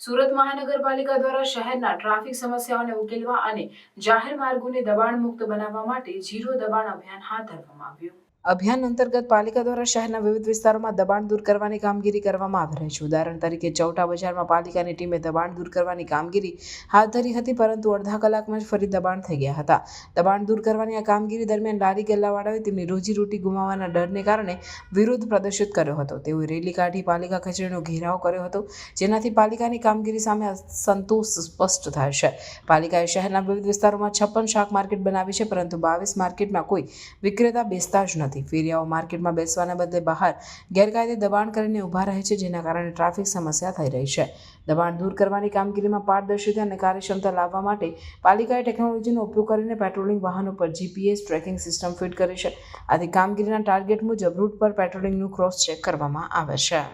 સુરત મહાનગરપાલિકા દ્વારા શહેરના ટ્રાફિક સમસ્યાઓને ઉકેલવા અને જાહેર માર્ગોને દબાણ મુક્ત બનાવવા માટે ઝીરો દબાણ અભિયાન હાથ ધરવામાં આવ્યું। અભિયાન અંતર્ગત પાલિકા દ્વારા શહેરના વિવિધ વિસ્તારોમાં દબાણ દૂર કરવાની કામગીરી કરવામાં આવી રહી છે। ઉદાહરણ તરીકે ચૌટા બજારમાં પાલિકાની ટીમે દબાણ દૂર કરવાની કામગીરી હાથ ધરી હતી, પરંતુ અડધા કલાકમાં જ ફરી દબાણ થઈ ગયા હતા। દબાણ દૂર કરવાની આ કામગીરી દરમિયાન લારી ગલ્લાવાળાઓએ તેમની રોજીરોટી ગુમાવવાના ડરને કારણે વિરોધ પ્રદર્શિત કર્યો હતો। તેઓએ રેલી કાઢી પાલિકા કચેરીનો ઘેરાવ કર્યો હતો, જેનાથી પાલિકાની કામગીરી સામે અસંતોષ સ્પષ્ટ થાય છે। પાલિકાએ શહેરના વિવિધ વિસ્તારોમાં 56 શાક માર્કેટ બનાવી છે, પરંતુ 22 માર્કેટમાં કોઈ વિક્રેતા બેસતા જ નથી। ફેરિયાઓ માર્કેટમાં બેસવાના બદલે બહાર ગેરકાયદે દબાણ કરીને ઊભા રહે છે, જેના કારણે ટ્રાફિક સમસ્યા થઈ રહી છે। દબાણ દૂર કરવાની કામગીરીમાં પારદર્શિતા અને કાર્યક્ષમતા લાવવા માટે પાલિકાએ ટેકનોલોજીનો ઉપયોગ કરીને પેટ્રોલિંગ વાહનો પર GPS ટ્રેકિંગ સિસ્ટમ ફિટ કરી છે। આથી કામગીરીના ટાર્ગેટ મુજબ રૂટ પર પેટ્રોલિંગનું ક્રોસ ચેક કરવામાં આવે છે।